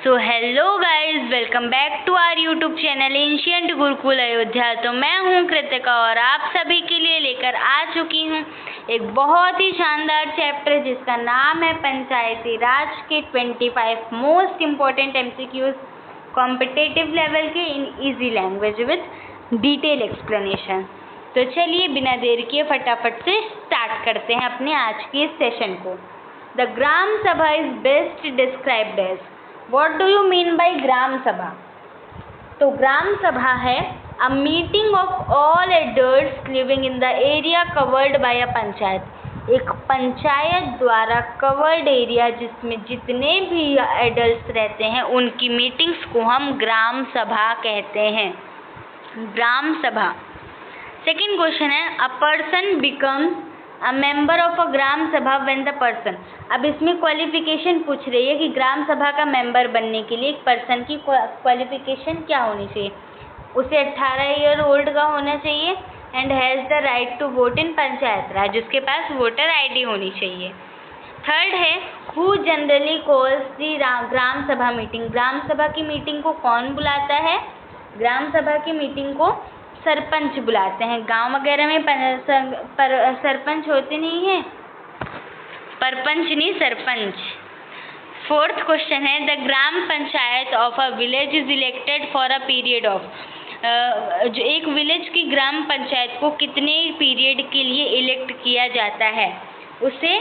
So hello guys, welcome back to our YouTube channel ancient Gurukul Ayodhya. तो मैं हूँ कृतिका और आप सभी के लिए लेकर आ चुकी हूँ एक बहुत ही शानदार चैप्टर जिसका नाम है पंचायती राज के 25 most important MCQs competitive level के in easy language with detail explanation. तो चलिए बिना देर किए फटाफट से स्टार्ट करते हैं अपने आज के इस सेशन को। The gram sabha is best described as. What do you mean by gram sabha? तो ग्राम सभा है a meeting of all adults living in the area covered by a panchayat. एक पंचायत द्वारा कवर्ड एरिया जिसमें जितने भी एडल्ट्स रहते हैं उनकी मीटिंग्स को हम ग्राम सभा कहते हैं। ग्राम सभा। सेकेंड क्वेश्चन है a person becomes a member of a gram sabha when the person. अब इसमें क्वालिफिकेशन पूछ रही है कि ग्राम सभा का मेंबर बनने के लिए एक पर्सन की क्वालिफिकेशन क्या होनी चाहिए। उसे 18 ईयर ओल्ड का होना चाहिए and has the right to vote in panchayat raj, जिसके पास वोटर ID होनी चाहिए। थर्ड है who generally calls the gram sabha meeting. ग्राम सभा की मीटिंग को कौन बुलाता है? ग्राम सभा की मीटिंग को सरपंच बुलाते हैं। गांव वगैरह में सरपंच होते नहीं हैं, परपंच नहीं सरपंच। फोर्थ क्वेश्चन है the gram panchayat of a village is elected for a period of. जो एक विलेज की ग्राम पंचायत को कितने पीरियड के लिए इलेक्ट किया जाता है? उसे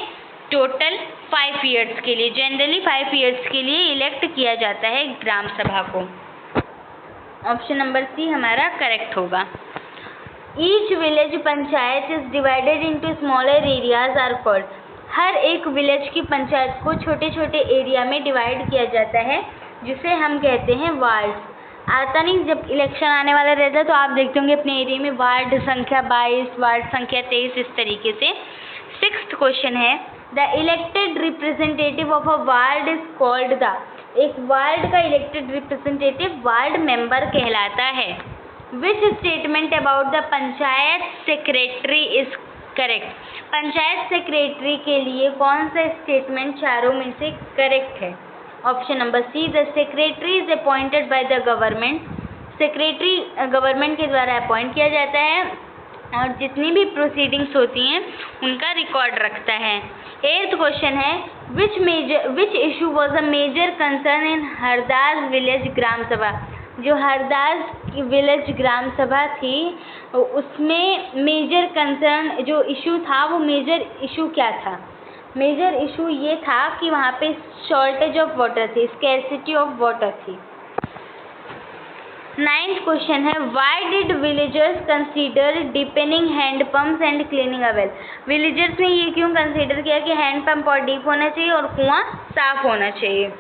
टोटल 5 ईयर्स के लिए, जनरली 5 ईयर्स के लिए इलेक्ट किया जाता है ग्राम सभा को। ऑप्शन नंबर सी हमारा करेक्ट होगा। Each village panchayat is divided into smaller areas are called. हर एक विलेज की पंचायत को छोटे छोटे एरिया में डिवाइड किया जाता है जिसे हम कहते हैं वार्ड। आता नहीं, जब इलेक्शन आने वाला रहता है तो आप देखते होंगे अपने एरिया में वार्ड संख्या 22, वार्ड संख्या 23, इस तरीके से। सिक्स्थ क्वेश्चन है the elected representative of a ward is called the. एक वार्ड का इलेक्टेड रिप्रेजेंटेटिव वार्ड मेंबर कहलाता है। Which statement about the panchayat secretary is correct. Panchayat secretary के लिए कौन सा स्टेटमेंट चारों में से करेक्ट है? Option number see the secretary is appointed by the government. Secretary government के द्वारा अपॉइंट किया जाता है और जितनी भी प्रोसीडिंग्स होती हैं उनका रिकॉर्ड रखता है। एट्थ क्वेश्चन है which issue was a major concern in Hardas village gram sabha. जो हरदास की विलेज ग्राम सभा थी उसमें मेजर कंसर्न जो इशू था वो मेजर इशू क्या था? मेजर इशू ये था कि वहाँ पे शॉर्टेज ऑफ वाटर थी, स्कैरसिटी ऑफ वाटर थी। नाइन्थ क्वेश्चन है why did villagers consider deepening hand pumps and cleaning a well. Villagers ने ये क्यों कंसीडर किया कि हैंड पंप और डीप होना चाहिए और कुआं साफ होना चाहिए?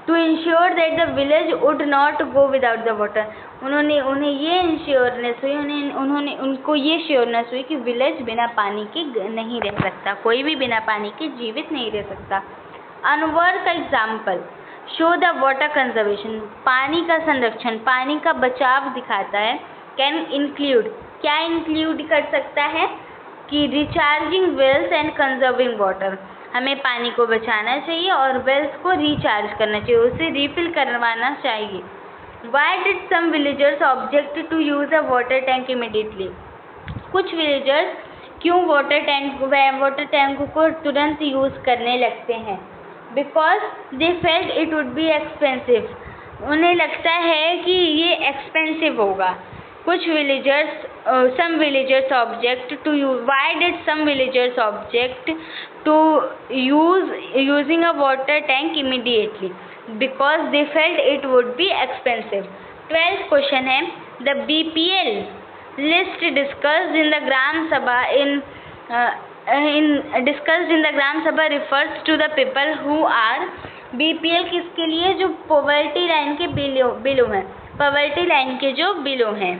To ensure that the village would not go without the water. उन्हें ये इंश्योरनेस हुई, उनको ये श्योरनेस हुई कि विलेज बिना पानी के नहीं रह सकता, कोई भी बिना पानी के जीवित नहीं रह सकता। अनवर्क example show the water conservation. पानी का संरक्षण, पानी का बचाव दिखाता है। कैन इंक्लूड, क्या इंक्लूड कर सकता है? कि recharging wells and conserving water. हमें पानी को बचाना चाहिए और वेल्स को रिचार्ज करना चाहिए, उसे रिफिल करवाना चाहिए। Why did some villagers object to use a water tank immediately. कुछ विलेजर्स क्यों वाटर टैंक को तुरंत यूज करने लगते हैं? Because they felt it would be expensive. उन्हें लगता है कि ये एक्सपेंसिव होगा। कुछ villagers some villagers object to use. Why did some villagers object to using a water tank immediately? Because they felt it would be expensive. 12th question है the BPL list discussed in the Gram Sabha discussed in the Gram Sabha refers to the people who are BPL किसके लिए? जो poverty line के below हैं, poverty line के जो below हैं।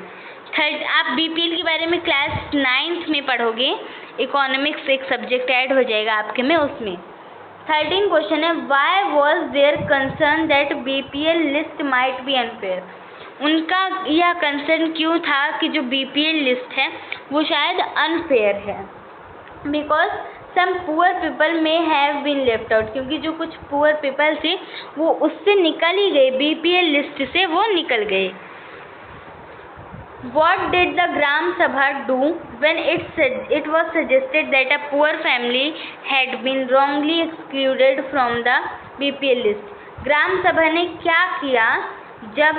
Third, आप BPL के बारे में क्लास 9th में पढ़ोगे, इकोनॉमिक्स एक सब्जेक्ट ऐड हो जाएगा आपके में उसमें। 13 क्वेश्चन है why was there concern that BPL list might be unfair. उनका यह कंसर्न क्यों था कि जो BPL लिस्ट है वो शायद अनफेयर है? Because some poor people may have been left out, क्योंकि जो कुछ पुअर पीपल थे वो उससे निकल ही गए, बीपीएल लिस्ट से वो निकल गए। What did the Gram Sabha do when it was suggested that a poor family had been wrongly excluded from the BPL list? ग्राम सभा ने क्या किया जब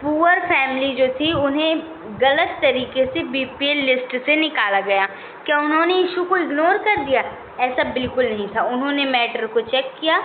पुअर फैमिली जो थी उन्हें गलत तरीके से बीपीएल लिस्ट से निकाला गया? क्या उन्होंने इशू को इग्नोर कर दिया? ऐसा बिल्कुल नहीं था। उन्होंने मैटर को चेक किया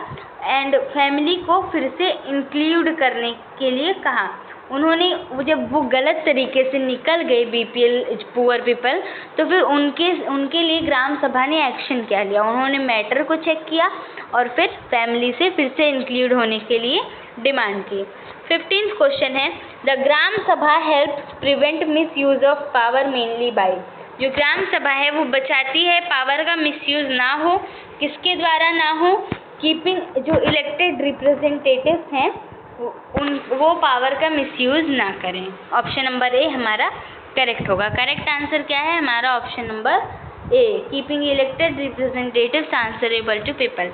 एंड फैमिली को फिर से इंक्लूड करने के लिए कहा। उन्होंने जब वो गलत तरीके से निकल गए बीपीएल पुअर पीपल, तो फिर उनके लिए ग्राम सभा ने एक्शन क्या लिया? उन्होंने मैटर को चेक किया और फिर फैमिली से फिर से इंक्लूड होने के लिए डिमांड की। 15th क्वेश्चन है, द ग्राम सभा helps prevent miss use of power mainly by. जो ग्राम सभा है वो बचाती है पावर का मिसयूज ना हो, किसके द्वारा ना हो? कीपिंग जो इलेक्टेड रिप्रेजेंटेटिव्स हैं वो पावर का मिसयूज ना करें। ऑप्शन नंबर ए हमारा करेक्ट होगा। करेक्ट आंसर क्या है हमारा? Option number A, keeping elected representatives answerable to people.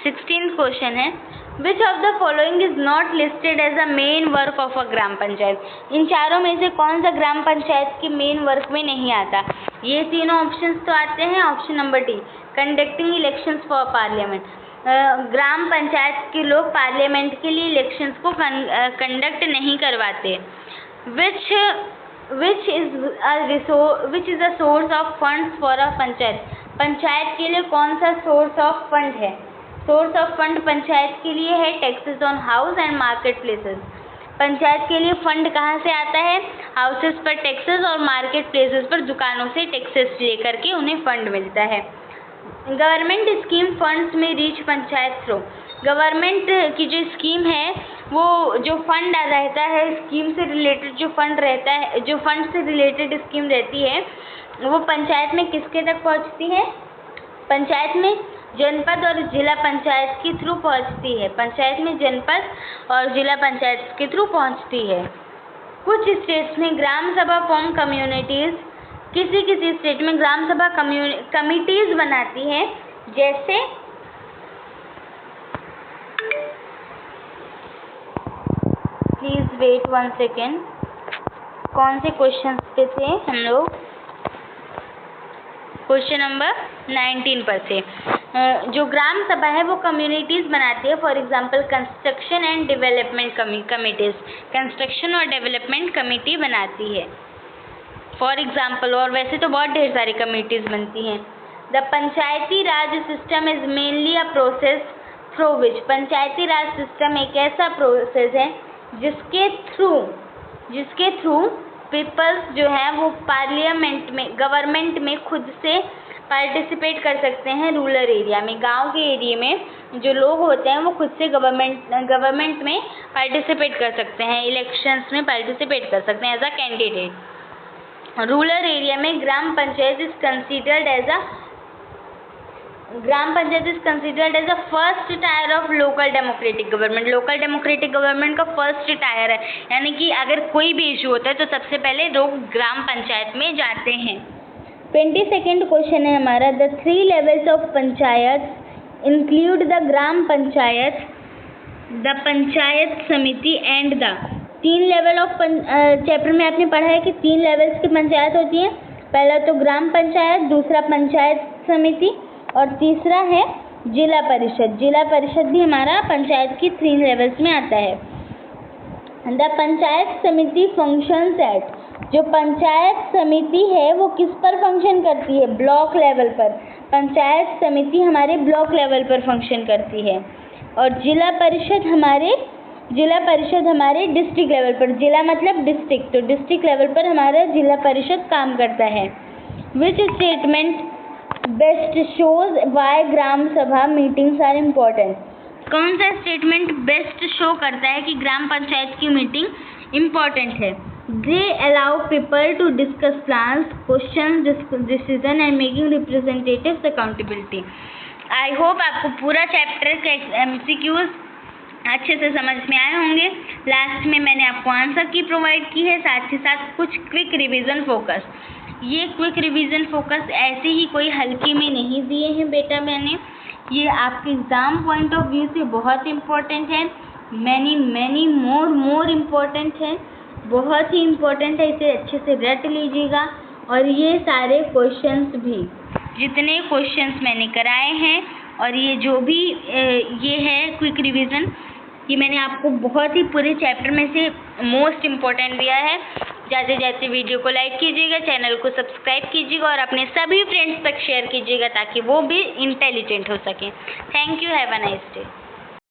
16th question है, which of the following is not listed as a main work of a gram panchayat. इन चारों में से कौन सा ग्राम पंचायत के मेन वर्क में नहीं आता? ये तीनों ऑप्शंस तो आते हैं। Option number D, conducting elections for parliament. Gram panchayat के लोग पार्लियामेंट के लिए इलेक्शंस को कंडक्ट नहीं करवाते। Which is a source of funds for a panchayat. Panchayat के लिए कौन सा सोर्स ऑफ फंड है? सोर्स ऑफ फंड पंचायत के लिए है taxes on house and market places. Panchayat के लिए फंड कहाँ से आता है? हाउसेस पर टैक्सेस और मार्केट प्लेसेस पर दुकानों से टैक्सेस लेकर के उन्हें फंड मिलता है। गवर्नमेंट स्कीम फंड्स में रीच पंचायत थ्रू। गवर्नमेंट की जो स्कीम है वो जो फंड रहता है, स्कीम से रिलेटेड जो फंड रहता है, जो फंड से रिलेटेड स्कीम रहती है वो पंचायत में किसके तक पहुंचती है? पंचायत में जनपद और जिला पंचायत के थ्रू पहुंचती है। पंचायत में जनपद और जिला पंचायत के थ्रू पहुंचती है। कुछ स्टेट्स में ग्राम सभा फॉर्म कम्युनिटीज, किसी स्टेट में ग्राम सभा कमिटीज बनाती हैं, जैसे प्लीज वेट 1 सेकेंड। कौन से क्वेश्चन पे थे हम लोग? क्वेश्चन नंबर 19 पर थे। जो ग्राम सभा है वो कम्युनिटीज बनाती है। For example construction and development committees, construction और डेवलपमेंट कमेटी बनाती है फॉर एग्जाम्पल। और वैसे तो बहुत ढेर सारी कमिटीज बनती हैं। The Panchayati Raj system is mainly a process through which. Panchayati Raj system एक ऐसा प्रोसेस है जिसके थ्रू पीपल्स जो है वो पार्लियामेंट में, गवर्नमेंट में खुद से पार्टिसिपेट कर सकते हैं। रूरल एरिया में, गांव के एरिया में जो लोग होते हैं वो खुद से गवर्नमेंट में पार्टिसिपेट कर सकते हैं, इलेक्शंस में पार्टिसिपेट कर सकते हैं as a candidate. Rural area में gram panchayat is considered as a first tier of local democratic government. Local democratic government का फर्स्ट टायर है, यानी कि अगर कोई भी इशू होता है तो सबसे पहले लोग ग्राम पंचायत में जाते हैं। 22nd क्वेश्चन है हमारा, the 3 levels of panchayat include the gram panchayat, the panchayat samiti and the. 3 level of chapter में आपने पढ़ा है कि 3 लेवल्स की पंचायत होती है। पहला तो ग्राम पंचायत, दूसरा पंचायत समिति और तीसरा है जिला परिषद। जिला परिषद भी हमारा पंचायत की 3 लेवल्स में आता है। द पंचायत समिति फंक्शंस एट। जो पंचायत समिति है वो किस पर फंक्शन करती है? ब्लॉक लेवल पर। पंचायत समिति हमारे ब्लॉक लेवल पर फंक्शन करती है। और जिला परिषद हमारे डिस्ट्रिक्ट लेवल पर। जिला मतलब डिस्ट्रिक्ट, तो डिस्ट्रिक्ट लेवल पर हमारा जिला परिषद काम करता है। Which statement best shows why gram sabha meetings are important. कौन सा स्टेटमेंट बेस्ट शो करता है कि ग्राम पंचायत की मीटिंग इम्पोर्टेंट है? They allow people to discuss plans, question, decision and making representatives accountability. I hope आपको पूरा चैप्टर के MCQs अच्छे से समझ में आए होंगे। लास्ट में मैंने आपको आंसर की प्रोवाइड की है, साथ ही साथ कुछ क्विक रिवीजन फोकस। ये क्विक रिवीजन फोकस ऐसे ही कोई हल्के में नहीं दिए हैं बेटा मैंने, ये आपके एग्ज़ाम पॉइंट ऑफ व्यू से बहुत इम्पोर्टेंट है, मैनी मोर इम्पोर्टेंट है, बहुत ही इम्पोर्टेंट है, इसे अच्छे से रट लीजिएगा। और ये सारे क्वेश्चंस भी, जितने क्वेश्चंस मैंने कराए हैं और ये जो भी ये है क्विक रिवीजन, ये मैंने आपको बहुत ही पूरे चैप्टर में से मोस्ट इम्पोर्टेंट दिया है। जाते जाते वीडियो को लाइक कीजिएगा, चैनल को सब्सक्राइब कीजिएगा और अपने सभी फ्रेंड्स तक शेयर कीजिएगा ताकि वो भी इंटेलिजेंट हो सकें। Thank you, have a nice day.